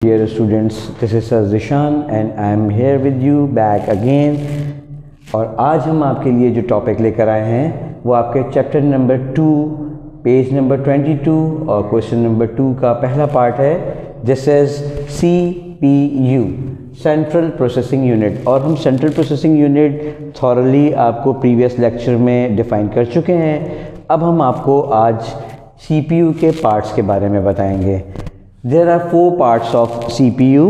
Dear students, this is Sir Zishan and I am here with you back again। और आज हम आपके लिए जो टॉपिक लेकर आए हैं वो आपके चैप्टर नंबर 2 पेज नंबर 22 और क्वेश्चन नंबर 2 का पहला पार्ट है। This is CPU central processing unit. और हम सेंट्रल प्रोसेसिंग यूनिट थॉरली आपको प्रीवियस लेक्चर में डिफ़ाइन कर चुके हैं। अब हम आपको आज CPU के पार्ट्स के बारे में बताएंगे। There are 4 parts of CPU।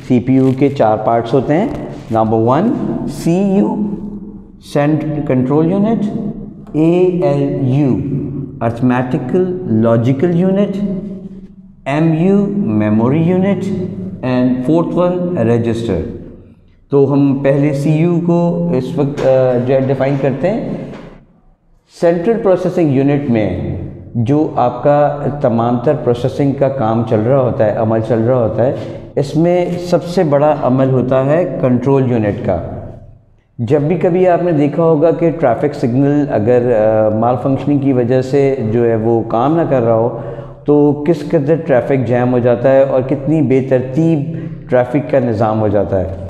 CPU के 4 पार्ट्स होते हैं। Number 1 CU central control unit, ALU arithmetical logical unit, MU memory unit and 4th one register. तो हम पहले CU को इस वक्त जो है डिफ़ाइन करते हैं। सेंट्रल प्रोसेसिंग यूनिट में जो आपका तमाम तर प्रोसेसिंग का काम चल रहा होता है, अमल चल रहा होता है, इसमें सबसे बड़ा अमल होता है कंट्रोल यूनिट का। जब भी कभी आपने देखा होगा कि ट्रैफिक सिग्नल अगर माल फंक्शनिंग की वजह से जो है वो काम ना कर रहा हो तो किस कदर ट्रैफिक जैम हो जाता है और कितनी बेतरतीब ट्रैफिक का निज़ाम हो जाता है,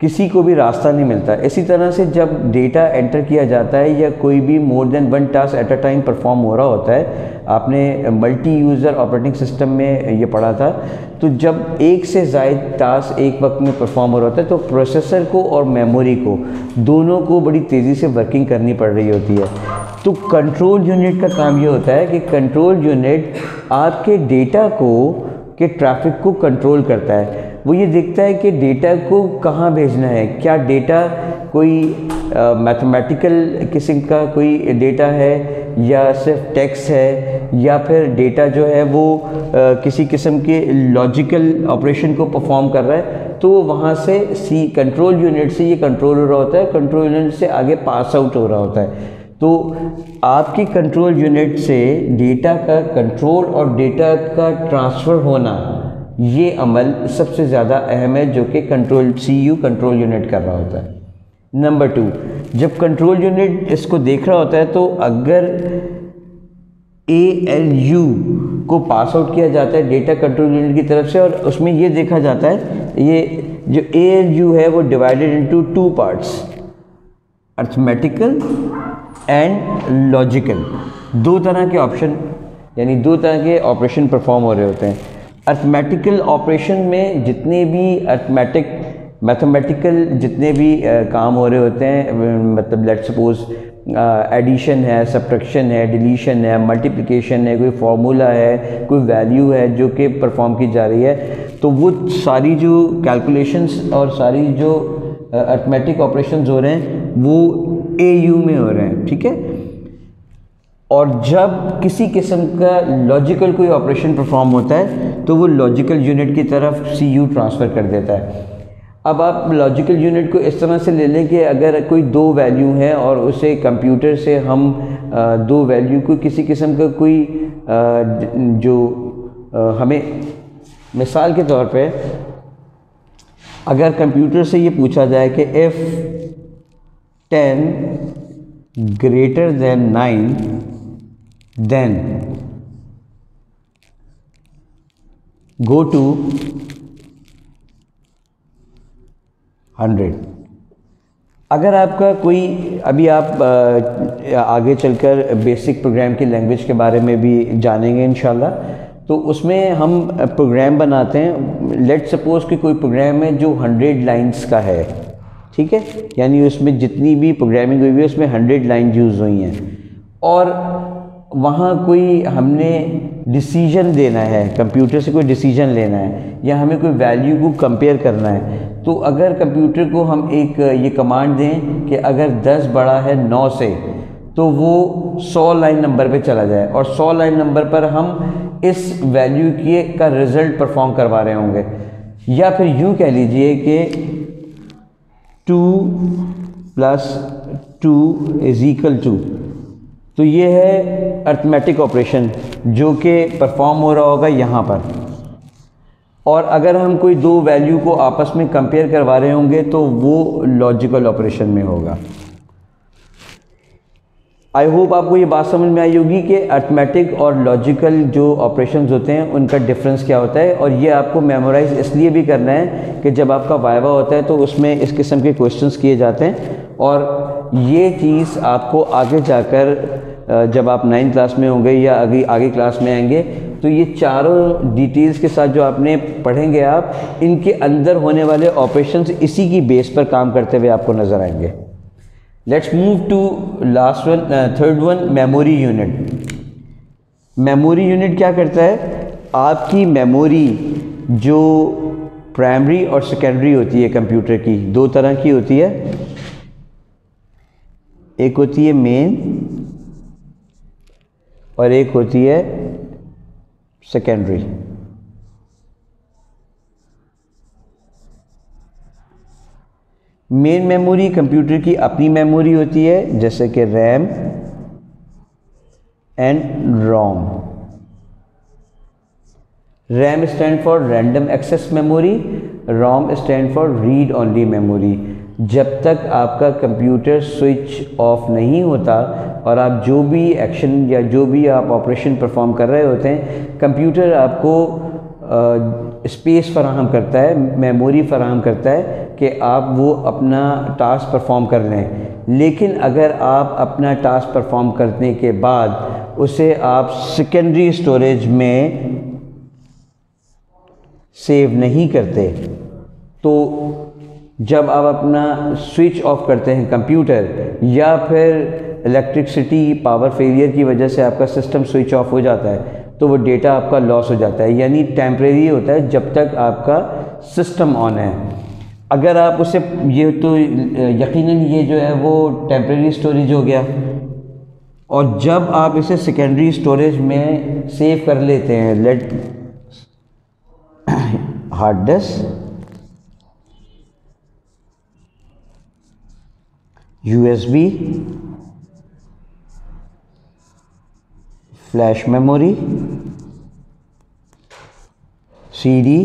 किसी को भी रास्ता नहीं मिलता। इसी तरह से जब डेटा एंटर किया जाता है या कोई भी more than 1 task at a time perform हो रहा होता है, आपने मल्टी यूज़र ऑपरेटिंग सिस्टम में ये पढ़ा था, तो जब एक से ज़ायद टास्क एक वक्त में परफॉर्म हो रहा होता है तो प्रोसेसर को और मेमोरी को दोनों को बड़ी तेज़ी से वर्किंग करनी पड़ रही होती है। तो कंट्रोल यूनिट का काम ये होता है कि कंट्रोल यूनिट आपके डेटा को के ट्रैफिक को कंट्रोल करता है। वो ये देखता है कि डेटा को कहाँ भेजना है, क्या डेटा कोई मैथमेटिकल किस्म का कोई डेटा है या सिर्फ टेक्स्ट है या फिर डेटा जो है वो किसी किस्म के लॉजिकल ऑपरेशन को परफॉर्म कर रहा है। तो वहाँ से कंट्रोल यूनिट से ये कंट्रोल हो रहा होता है, कंट्रोल यूनिट से आगे पास आउट हो रहा होता है। तो आपकी कंट्रोल यूनिट से डेटा का कंट्रोल और डेटा का ट्रांसफ़र होना, ये अमल सबसे ज़्यादा अहम है जो कि CU कंट्रोल यूनिट कर रहा होता है। नंबर 2, जब कंट्रोल यूनिट इसको देख रहा होता है तो अगर ALU को पास आउट किया जाता है डेटा कंट्रोल यूनिट की तरफ से, और उसमें ये देखा जाता है ये जो ALU है वो divided into 2 parts, arithmetical and logical. 2 तरह के ऑप्शन यानी 2 तरह के ऑपरेशन परफॉर्म हो रहे होते हैं। अर्थमेटिकल ऑपरेशन में जितने भी मैथमेटिकल जितने भी काम हो रहे होते हैं, मतलब लेट्स सपोज एडिशन है, सब्ट्रैक्शन है, डिलीशन है, मल्टीप्लिकेशन है, कोई फार्मूला है, कोई वैल्यू है जो कि परफॉर्म की जा रही है, तो वो सारी जो कैलकुलेशंस और सारी जो अर्थमेटिक ऑपरेशंस हो रहे हैं वो AU में हो रहे हैं, ठीक है। और जब किसी किस्म का लॉजिकल कोई ऑपरेशन परफॉर्म होता है तो वो लॉजिकल यूनिट की तरफ CU ट्रांसफ़र कर देता है। अब आप लॉजिकल यूनिट को इस तरह से ले लें कि अगर कोई 2 वैल्यू है और उसे कंप्यूटर से हम 2 वैल्यू को किसी किस्म का कोई हमें मिसाल के तौर पे अगर कंप्यूटर से ये पूछा जाए कि if 10 greater than 9 then go to 100। अगर आपका कोई अभी आप आगे चलकर बेसिक प्रोग्राम की लैंग्वेज के बारे में भी जानेंगे इंशाल्लाह, तो उसमें हम प्रोग्राम बनाते हैं। लेट्स सपोज कि कोई प्रोग्राम है जो 100 लाइंस का है, ठीक है, यानी उसमें जितनी भी प्रोग्रामिंग हुई है उसमें 100 लाइन यूज़ हुई हैं, और वहाँ कोई हमने डिसीजन देना है, कंप्यूटर से कोई डिसीजन लेना है या हमें कोई वैल्यू को कंपेयर करना है। तो अगर कंप्यूटर को हम एक ये कमांड दें कि अगर 10 बड़ा है 9 से, तो वो 100 लाइन नंबर पे चला जाए और 100 लाइन नंबर पर हम इस वैल्यू का रिज़ल्ट परफॉर्म करवा रहे होंगे। या फिर यूँ कह लीजिए कि 2 + 2 = 2। तो ये है अर्थमेटिक ऑपरेशन जो कि परफॉर्म हो रहा होगा यहाँ पर। और अगर हम कोई 2 वैल्यू को आपस में कंपेयर करवा रहे होंगे तो वो लॉजिकल ऑपरेशन में होगा। आई होप आपको ये बात समझ में आई होगी कि अर्थमेटिक और लॉजिकल जो ऑपरेशंस होते हैं उनका डिफरेंस क्या होता है, और ये आपको मेमोराइज इसलिए भी करना है कि जब आपका वाइवा होता है तो उसमें इस किस्म के क्वेश्चंस किए जाते हैं, और ये चीज़ आपको आगे जाकर जब आप 9th क्लास में होंगे या आगे क्लास में आएंगे तो ये चारों डिटेल्स के साथ जो आपने पढ़ेंगे आप, इनके अंदर होने वाले ऑपरेशंस इसी की बेस पर काम करते हुए आपको नज़र आएंगे। Let's move to last one, third one, memory unit. Memory unit क्या करता है? आपकी मेमोरी जो प्राइमरी और सेकेंडरी होती है कंप्यूटर की, दो तरह की होती है, एक होती है मेन और एक होती है सेकेंडरी। मेन मेमोरी कंप्यूटर की अपनी मेमोरी होती है, जैसे कि RAM and ROM. RAM stand for random access memory, ROM stand for read only memory. जब तक आपका कंप्यूटर स्विच ऑफ नहीं होता और आप जो भी एक्शन या जो भी आप ऑपरेशन परफॉर्म कर रहे होते हैं, कंप्यूटर आपको स्पेस फराहम करता है, मेमोरी फराहम करता है कि आप वो अपना टास्क परफॉर्म कर लें। लेकिन अगर आप अपना टास्क परफॉर्म करने के बाद उसे आप सेकेंडरी स्टोरेज में सेव नहीं करते, तो जब आप अपना स्विच ऑफ करते हैं कंप्यूटर, या फिर इलेक्ट्रिसिटी पावर फेलियर की वजह से आपका सिस्टम स्विच ऑफ हो जाता है, तो वो डेटा आपका लॉस हो जाता है, यानी टेम्परेरी होता है जब तक आपका सिस्टम ऑन है। अगर आप उसे, ये तो यकीनन ये जो है वो टेम्परेरी स्टोरेज हो गया, और जब आप इसे सेकेंडरी स्टोरेज में सेव कर लेते हैं, let hard disk, USB, flash memory, CD,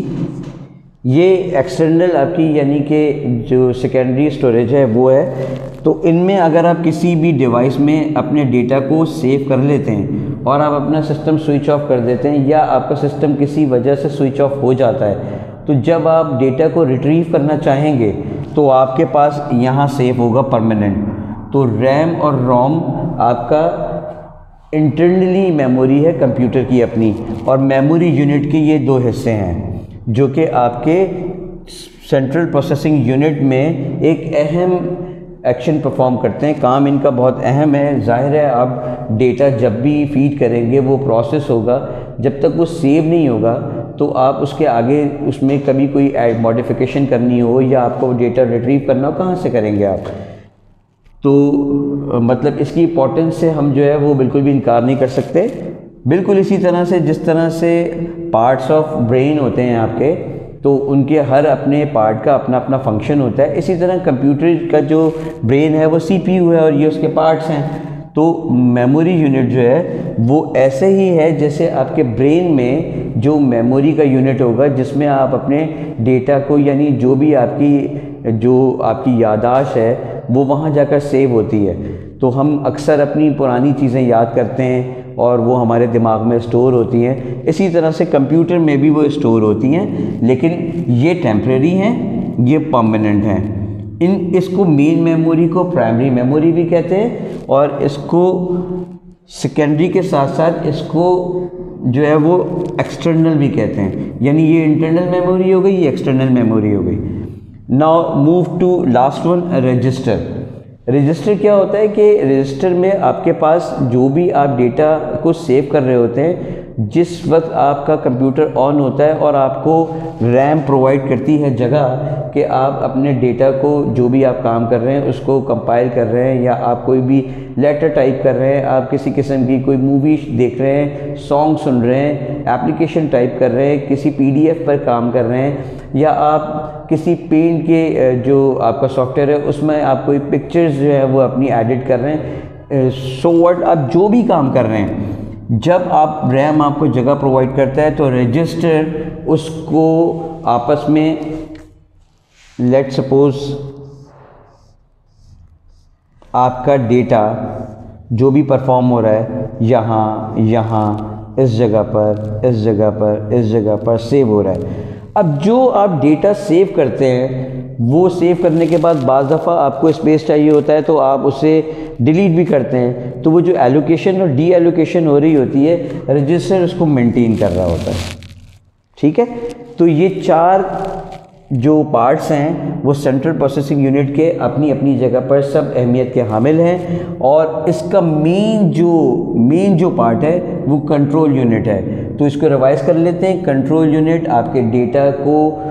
ये एक्सटर्नल आपकी यानी कि जो सेकेंडरी स्टोरेज है वो है। तो इनमें अगर आप किसी भी डिवाइस में अपने डेटा को सेव कर लेते हैं और आप अपना सिस्टम स्विच ऑफ कर देते हैं, या आपका सिस्टम किसी वजह से स्विच ऑफ हो जाता है, तो जब आप डेटा को रिट्रीव करना चाहेंगे तो आपके पास यहाँ सेव होगा परमानेंट। तो रैम और रोम आपका इंटरनली मेमोरी है कंप्यूटर की अपनी, और मेमोरी यूनिट के ये दो हिस्से हैं जो कि आपके सेंट्रल प्रोसेसिंग यूनिट में एक अहम एक्शन परफॉर्म करते हैं। काम इनका बहुत अहम है। जाहिर है आप डेटा जब भी फीड करेंगे वो प्रोसेस होगा, जब तक वो सेव नहीं होगा तो आप उसके आगे उसमें कभी कोई मॉडिफिकेशन करनी हो या आपको डेटा रिट्रीव करना हो, कहाँ से करेंगे आप? तो मतलब इसकी इंपॉर्टेंस से हम जो है वो बिल्कुल भी इनकार नहीं कर सकते। बिल्कुल इसी तरह से जिस तरह से पार्ट्स ऑफ ब्रेन होते हैं आपके, तो उनके हर अपने पार्ट का अपना अपना फंक्शन होता है, इसी तरह कंप्यूटर का जो ब्रेन है वो CPU है और ये उसके पार्ट्स हैं। तो मेमोरी यूनिट जो है वो ऐसे ही है जैसे आपके ब्रेन में जो मेमोरी का यूनिट होगा, जिसमें आप अपने डेटा को, यानी जो भी आपकी यादाश्त है वो वहाँ जाकर सेव होती है। तो हम अक्सर अपनी पुरानी चीज़ें याद करते हैं और वो हमारे दिमाग में स्टोर होती हैं। इसी तरह से कंप्यूटर में भी वो स्टोर होती हैं, लेकिन ये टेम्परेरी हैं, ये परमानेंट हैं। इसको मेन मेमोरी को प्राइमरी मेमोरी भी कहते हैं, और इसको सेकेंडरी के साथ साथ इसको जो है वो एक्सटर्नल भी कहते हैं। यानी ये इंटरनल मेमोरी हो गई, ये एक्सटर्नल मेमोरी हो गई। Now move to last one, register. Register क्या होता है कि रजिस्टर में आपके पास जो भी आप डेटा को सेव कर रहे होते हैं, जिस वक्त आपका कंप्यूटर ऑन होता है और आपको रैम प्रोवाइड करती है जगह कि आप अपने डेटा को, जो भी आप काम कर रहे हैं उसको कंपाइल कर रहे हैं, या आप कोई भी लेटर टाइप कर रहे हैं, आप किसी किस्म की कोई मूवी देख रहे हैं, सॉन्ग सुन रहे हैं, एप्लीकेशन टाइप कर रहे हैं, किसी PDF पर काम कर रहे हैं, या आप किसी पेंट के जो आपका सॉफ्टवेयर है उसमें आप कोई पिक्चर्स जो है वो अपनी एडिट कर रहे हैं। सो व्हाट, आप जो भी काम कर रहे हैं, जब आप रैम आपको जगह प्रोवाइड करता है तो रजिस्टर उसको आपस में, लेट सपोज आपका डेटा जो भी परफॉर्म हो रहा है यहाँ यहाँ इस जगह पर इस जगह पर इस जगह पर सेव हो रहा है। अब जो आप डेटा सेव करते हैं वो सेव करने के बाद बाज़ दफ़ा आपको स्पेस चाहिए होता है तो आप उसे डिलीट भी करते हैं, तो वो जो एलोकेशन और डी एलोकेशन हो रही होती है रजिस्टर उसको मेंटेन कर रहा होता है। ठीक है, तो ये 4 जो पार्ट्स हैं वो सेंट्रल प्रोसेसिंग यूनिट के अपनी अपनी जगह पर सब अहमियत के हामिल हैं, और इसका मेन जो पार्ट है वो कंट्रोल यूनिट है। तो इसको रिवाइज कर लेते हैं। कंट्रोल यूनिट आपके डेटा को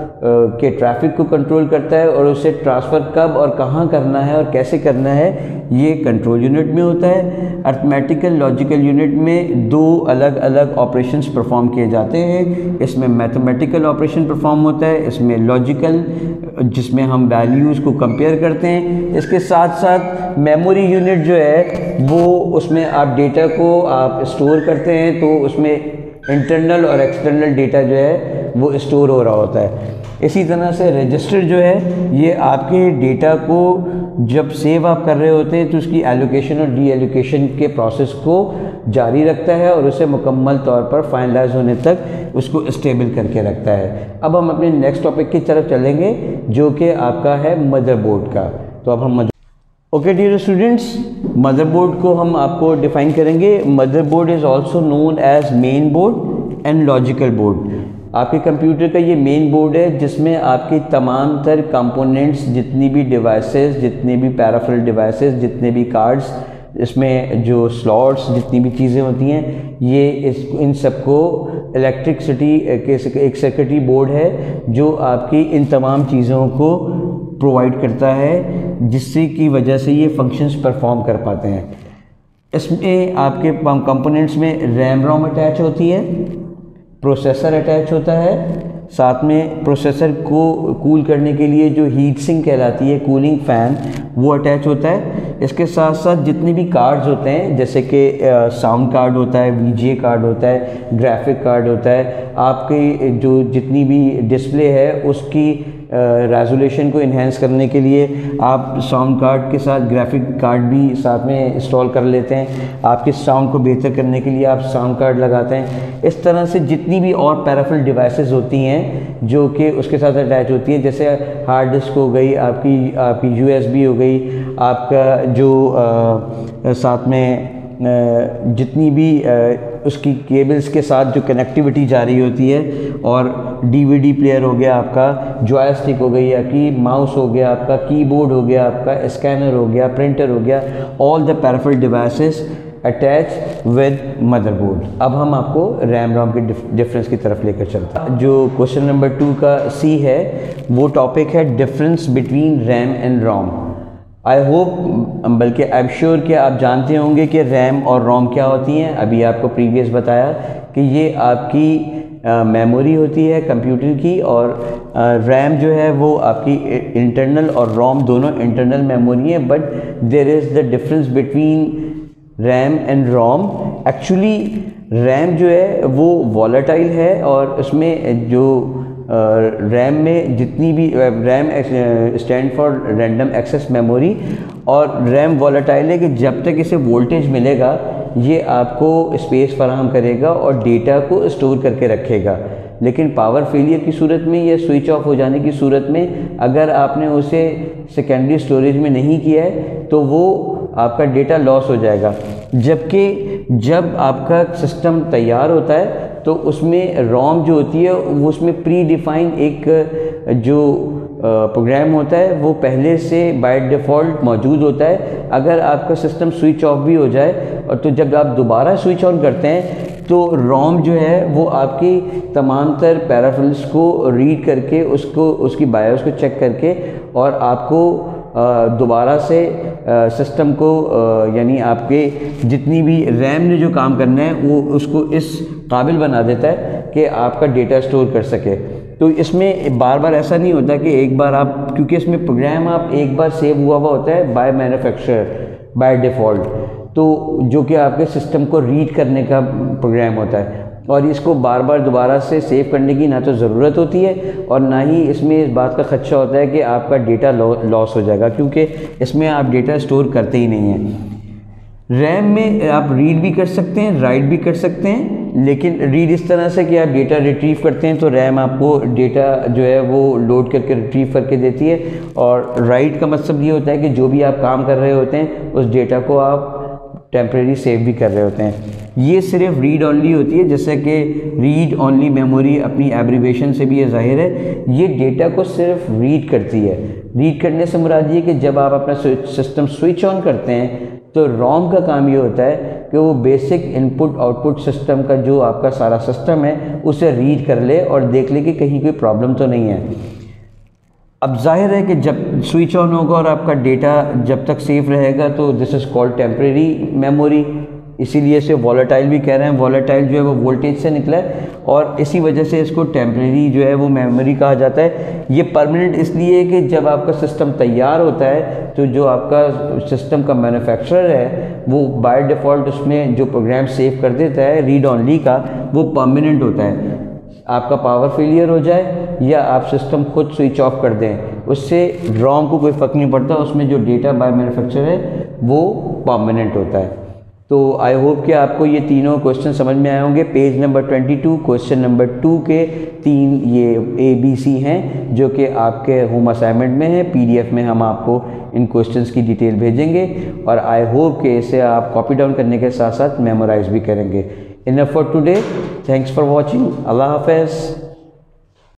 के ट्रैफिक को कंट्रोल करता है और उसे ट्रांसफ़र कब और कहाँ करना है और कैसे करना है ये कंट्रोल यूनिट में होता है। अर्थमेटिकल लॉजिकल यूनिट में 2 अलग अलग ऑपरेशंस परफॉर्म किए जाते हैं। इसमें मैथमेटिकल ऑपरेशन परफॉर्म होता है, इसमें लॉजिकल जिसमें हम वैल्यूज़ को कंपेयर करते हैं। इसके साथ साथ मेमोरी यूनिट जो है वो उसमें आप डेटा को आप स्टोर करते हैं, तो उसमें इंटरनल और एक्सटर्नल डेटा जो है वो स्टोर हो रहा होता है। इसी तरह से रजिस्टर जो है ये आपके डेटा को जब सेव आप कर रहे होते हैं तो उसकी एलोकेशन और डी एलोकेशन के प्रोसेस को जारी रखता है और उसे मुकम्मल तौर पर फाइनलाइज होने तक उसको स्टेबल करके रखता है। अब हम अपने नेक्स्ट टॉपिक की तरफ चलेंगे जो कि आपका है मदरबोर्ड का। तो अब हम ओके डियर स्टूडेंट्स, मदरबोर्ड को हम आपको डिफाइन करेंगे। Motherboard is also known as main board and logical board. आपके कंप्यूटर का ये मेन बोर्ड है जिसमें आपकी तमाम तर कंपोनेंट्स, जितनी भी डिवाइसेस, जितने भी पैराफरल डिवाइसेस, जितने भी कार्ड्स, इसमें जो स्लॉट्स, जितनी भी चीज़ें होती हैं, ये इन सबको इलेक्ट्रिसिटी के एक सर्किटरी बोर्ड है जो आपकी इन तमाम चीज़ों को प्रोवाइड करता है, जिससे की वजह से ये फंक्शंस परफॉर्म कर पाते हैं। इसमें आपके कंपोनेंट्स में रैम रोम अटैच होती है, प्रोसेसर अटैच होता है, साथ में प्रोसेसर को कूल करने के लिए जो हीट सिंक कहलाती है, कूलिंग फ़ैन, वो अटैच होता है। इसके साथ साथ जितने भी कार्ड्स होते हैं जैसे कि साउंड कार्ड होता है, वीजीए कार्ड होता है, ग्राफिक कार्ड होता है, आपकी जो जितनी भी डिस्प्ले है उसकी रेजोल्यूशन को इन्हेंस करने के लिए आप साउंड कार्ड के साथ ग्राफिक कार्ड भी साथ में इंस्टॉल कर लेते हैं। आपके साउंड को बेहतर करने के लिए आप साउंड कार्ड लगाते हैं। इस तरह से जितनी भी और पैराफरल डिवाइसेस होती हैं जो कि उसके साथ अटैच होती हैं, जैसे हार्ड डिस्क हो गई, आपकी यूएसबी हो गई, आपका जो साथ में जितनी भी उसकी केबल्स के साथ जो कनेक्टिविटी जारी होती है, और डीवीडी प्लेयर हो गया आपका, जॉयस्टिक हो गई, आपकी माउस हो गया, आपका कीबोर्ड हो गया, आपका स्कैनर हो गया, प्रिंटर हो गया, all the peripheral devices attach with motherboard. अब हम आपको रैम रोम के डिफरेंस की तरफ लेकर चलते हैं। जो क्वेश्चन नंबर 2 का सी है वो टॉपिक है difference between RAM and ROM. I hope, बल्कि आई एम श्योर कि आप जानते होंगे कि रैम और रोम क्या होती हैं। अभी आपको प्रीवियस बताया कि ये आपकी मेमोरी होती है कंप्यूटर की, और रैम जो है वो आपकी इंटरनल, और रोम दोनों इंटरनल मेमोरी है। But there is the difference between RAM and ROM. Actually RAM जो है वो वॉलेटाइल है, और उसमें जो रैम में जितनी भी RAM stand for random access memory, और रैम वॉलेटाइल है कि जब तक इसे वोल्टेज मिलेगा ये आपको स्पेस फराहम करेगा और डेटा को स्टोर करके रखेगा। लेकिन पावर फेलियर की सूरत में या स्विच ऑफ हो जाने की सूरत में अगर आपने उसे सेकेंडरी स्टोरेज में नहीं किया है तो वो आपका डेटा लॉस हो जाएगा। जबकि जब आपका सिस्टम तैयार होता है तो उसमें रोम जो होती है वो उसमें प्री डिफाइन एक जो प्रोग्राम होता है वो पहले से बाय डिफ़ॉल्ट मौजूद होता है। अगर आपका सिस्टम स्विच ऑफ भी हो जाए और तो जब आप दोबारा स्विच ऑन करते हैं तो रोम जो है वो आपकी तमाम तर पैराफिल्स को रीड करके उसकी बायोस को चेक करके और आपको दोबारा से सिस्टम को यानी आपके जितनी भी रैम ने जो काम करना है वो उसको इस काबिल बना देता है कि आपका डेटा स्टोर कर सके। तो इसमें बार बार ऐसा नहीं होता कि एक बार आप, क्योंकि इसमें प्रोग्राम आप एक बार सेव हुआ होता है बाय मैन्युफैक्चरर बाय डिफ़ॉल्ट, तो जो कि आपके सिस्टम को रीड करने का प्रोग्राम होता है और इसको बार बार दोबारा से सेव करने की ना तो ज़रूरत होती है और ना ही इसमें इस बात का खदशा होता है कि आपका डेटा लॉस हो जाएगा, क्योंकि इसमें आप डेटा स्टोर करते ही नहीं हैं। रैम में आप रीड भी कर सकते हैं, राइट भी कर सकते हैं, लेकिन रीड इस तरह से कि आप डेटा रिट्रीव करते हैं तो रैम आपको डेटा जो है वो लोड करके रिट्रीव करके देती है, और राइट का मतलब ये होता है कि जो भी आप काम कर रहे होते हैं उस डेटा को आप टेम्परेरी सेव भी कर रहे होते हैं। ये सिर्फ रीड ओनली होती है, जैसे कि रीड ओनली मेमोरी अपनी एब्रीवेशन से भी ये जाहिर है, ये डेटा को सिर्फ रीड करती है। रीड करने से मुराद ये कि जब आप अपना सिस्टम स्विच ऑन करते हैं तो रोम का काम ये होता है कि वो बेसिक इनपुट आउटपुट सिस्टम का जो आपका सारा सिस्टम है उसे रीड कर ले और देख ले कि कहीं कोई प्रॉब्लम तो नहीं है। अब जाहिर है कि जब स्विच ऑन होगा और आपका डेटा जब तक सेफ रहेगा तो this is called temporary memory, इसीलिए इसे वॉलेटाइल भी कह रहे हैं। वॉलेटाइल जो है वो वोल्टेज से निकला है और इसी वजह से इसको टेम्परेरी जो है वो मेमोरी कहा जाता है। ये परमानेंट इसलिए है कि जब आपका सिस्टम तैयार होता है तो जो आपका सिस्टम का मैन्युफैक्चरर है वो बाय डिफ़ॉल्ट उसमें जो प्रोग्राम सेव कर देता है रीड ओनली का, वो परमानेंट होता है। आपका पावर फेलियर हो जाए या आप सिस्टम खुद स्विच ऑफ कर दें, उससे रोम को कोई फ़र्क नहीं पड़ता, उसमें जो डेटा बाय मैन्युफैक्चरर है वो परमानेंट होता है। तो आई होप कि आपको ये तीनों क्वेश्चन समझ में आए होंगे। पेज नंबर 22 क्वेश्चन नंबर 2 के 3 ये ABC हैं जो कि आपके होम असाइनमेंट में है। PDF में हम आपको इन क्वेश्चंस की डिटेल भेजेंगे और आई होप कि इसे आप कॉपी डाउन करने के साथ साथ मेमोराइज भी करेंगे। Enough for today, thanks for watching, अल्लाह हाफ़िज़।